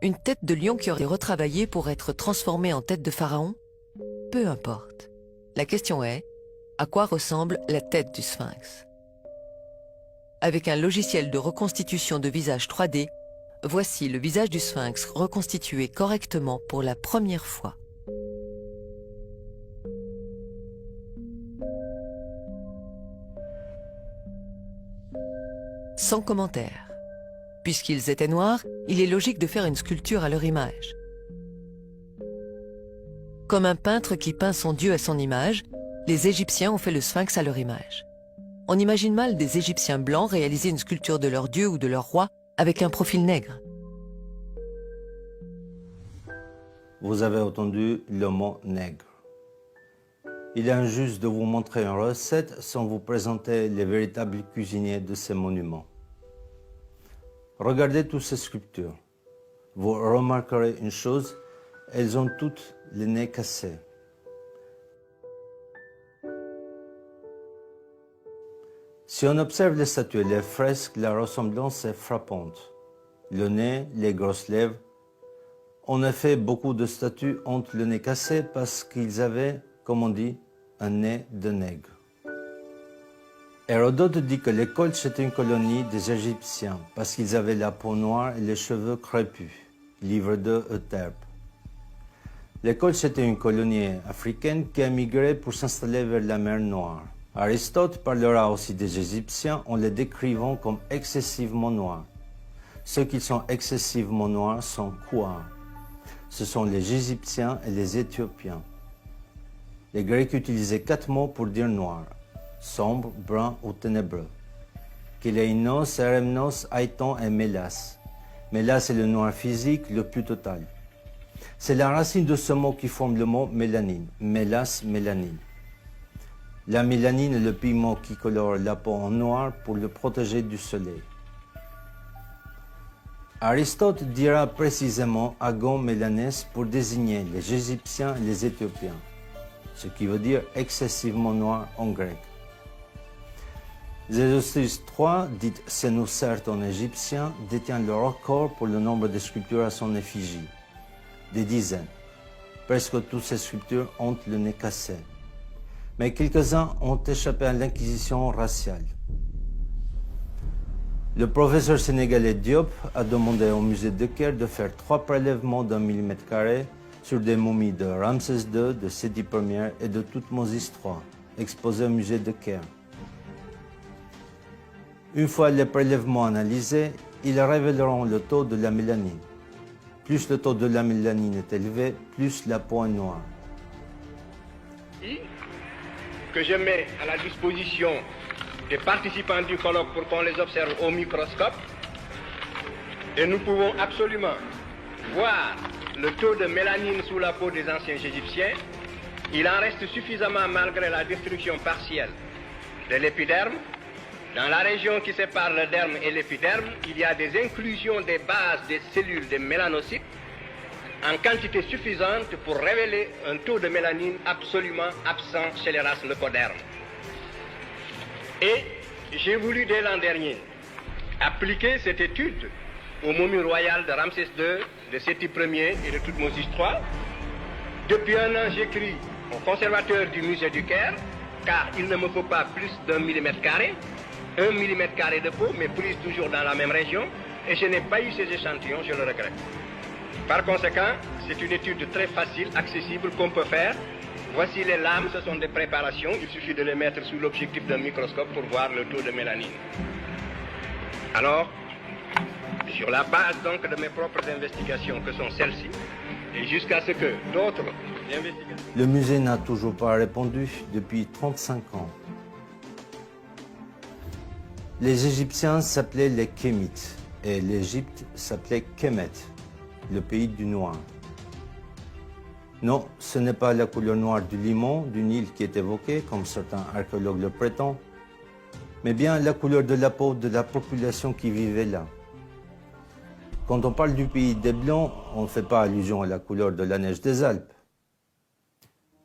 Une tête de lion qui aurait retravaillé pour être transformée en tête de pharaon? Peu importe. La question est, à quoi ressemble la tête du sphinx? Avec un logiciel de reconstitution de visage 3D, voici le visage du sphinx reconstitué correctement pour la première fois. Sans commentaire. Puisqu'ils étaient noirs, il est logique de faire une sculpture à leur image. Comme un peintre qui peint son dieu à son image, les Égyptiens ont fait le sphinx à leur image. On imagine mal des Égyptiens blancs réaliser une sculpture de leur dieu ou de leur roi avec un profil nègre. Vous avez entendu le mot nègre. Il est injuste de vous montrer une recette sans vous présenter les véritables cuisiniers de ces monuments. Regardez toutes ces sculptures. Vous remarquerez une chose, elles ont toutes les nez cassés. Si on observe les statues et les fresques, la ressemblance est frappante. Le nez, les grosses lèvres. En effet, beaucoup de statues ont le nez cassé parce qu'ils avaient, comme on dit, un nez de nègre. Hérodote dit que les Colches étaient une colonie des Égyptiens parce qu'ils avaient la peau noire et les cheveux crépus. Livre 2 Euterpe. Les Colches étaient une colonie africaine qui a migré pour s'installer vers la mer Noire. Aristote parlera aussi des Égyptiens en les décrivant comme excessivement noirs. Ceux qui sont excessivement noirs sont quoi? Ce sont les Égyptiens et les Éthiopiens. Les Grecs utilisaient 4 mots pour dire noir: sombre, brun ou ténébreux. Kéleinos, Eremnos, Aiton et Mélas. Mélas est le noir physique le plus total. C'est la racine de ce mot qui forme le mot mélanine. Mélas, mélanine. La mélanine est le pigment qui colore la peau en noir pour le protéger du soleil. Aristote dira précisément agon mélanès pour désigner les Égyptiens et les Éthiopiens, ce qui veut dire excessivement noir en grec. Zézostrus III, dit Sénoucerte en égyptien, détient le record pour le nombre de sculptures à son effigie. Des dizaines. Presque toutes ces sculptures ont le nez cassé. Mais quelques-uns ont échappé à l'inquisition raciale. Le professeur sénégalais Diop a demandé au musée de Caire de faire 3 prélèvements d'1 mm² sur des momies de Ramsès II, de Séti Ier et de Toutmoses III, exposées au musée de Caire. Une fois les prélèvements analysés, ils révéleront le taux de la mélanine. Plus le taux de la mélanine est élevé, plus la peau est noire. Que je mets à la disposition des participants du colloque pour qu'on les observe au microscope. Et nous pouvons absolument voir le taux de mélanine sous la peau des anciens Égyptiens. Il en reste suffisamment malgré la destruction partielle de l'épiderme. Dans la région qui sépare le derme et l'épiderme, il y a des inclusions des bases des cellules des mélanocytes en quantité suffisante pour révéler un taux de mélanine absolument absent chez les races leucodermes. Et j'ai voulu dès l'an dernier appliquer cette étude aux momies royales de Ramsès II, de Séti Ier et de Toutmoses III. Depuis un an, j'écris au conservateur du musée du Caire, car il ne me faut pas plus d'1 mm², 1 mm² de peau, mais prise toujours dans la même région, et je n'ai pas eu ces échantillons, je le regrette. Par conséquent, c'est une étude très facile, accessible, qu'on peut faire. Voici les lames, ce sont des préparations, il suffit de les mettre sous l'objectif d'un microscope pour voir le taux de mélanine. Alors, sur la base donc de mes propres investigations, que sont celles-ci, et jusqu'à ce que d'autres investigations... Le musée n'a toujours pas répondu depuis 35 ans. Les Égyptiens s'appelaient les Kémites et l'Égypte s'appelait Kémet, le pays du noir. Non, ce n'est pas la couleur noire du limon, du Nil qui est évoquée, comme certains archéologues le prétendent, mais bien la couleur de la peau de la population qui vivait là. Quand on parle du pays des Blancs, on ne fait pas allusion à la couleur de la neige des Alpes.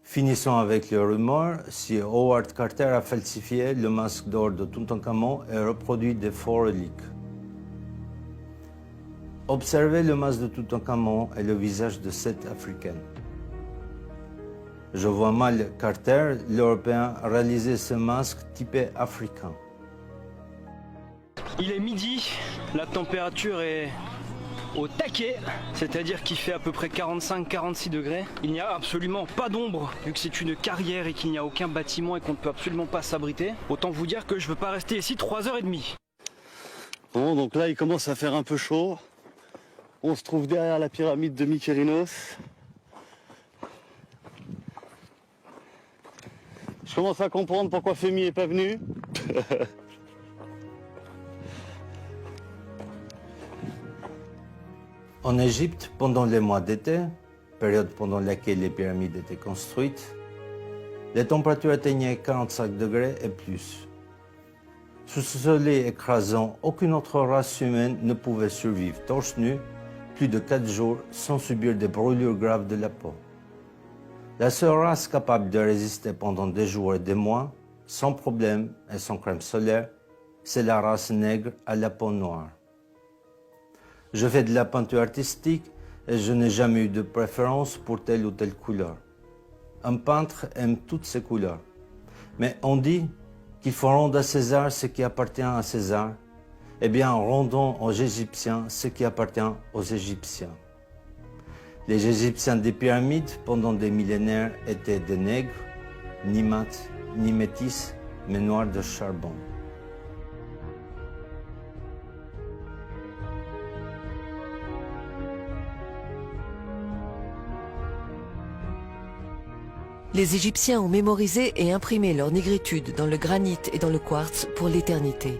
Finissons avec les rumeurs, si Howard Carter a falsifié le masque d'or de Toutankhamon et reproduit des faux reliques. Observez le masque de Toutankhamon et le visage de cette Africaine. Je vois mal Carter, l'Européen, réaliser ce masque typé africain. Il est midi, la température est au taquet, c'est-à-dire qu'il fait à peu près 45-46 degrés. Il n'y a absolument pas d'ombre, vu que c'est une carrière et qu'il n'y a aucun bâtiment et qu'on ne peut absolument pas s'abriter. Autant vous dire que je ne veux pas rester ici 3h30. Bon, donc là il commence à faire un peu chaud. On se trouve derrière la pyramide de Mykérinos. Je commence à comprendre pourquoi Femi est pas venu. En Égypte, pendant les mois d'été, période pendant laquelle les pyramides étaient construites, les températures atteignaient 45 degrés et plus. Sous ce soleil écrasant, aucune autre race humaine ne pouvait survivre torse nu plus de 4 jours sans subir des brûlures graves de la peau. La seule race capable de résister pendant des jours et des mois, sans problème et sans crème solaire, c'est la race nègre à la peau noire. Je fais de la peinture artistique et je n'ai jamais eu de préférence pour telle ou telle couleur. Un peintre aime toutes ces couleurs. Mais on dit qu'il faut rendre à César ce qui appartient à César. Eh bien, rendons aux Égyptiens ce qui appartient aux Égyptiens. Les Égyptiens des pyramides, pendant des millénaires, étaient des nègres, ni mat, ni métis, mais noirs de charbon. Les Égyptiens ont mémorisé et imprimé leur négritude dans le granit et dans le quartz pour l'éternité.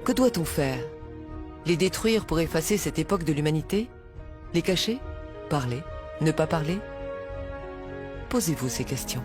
Que doit-on faire? Les détruire pour effacer cette époque de l'humanité? Les cacher? Parler? Ne pas parler? Posez-vous ces questions.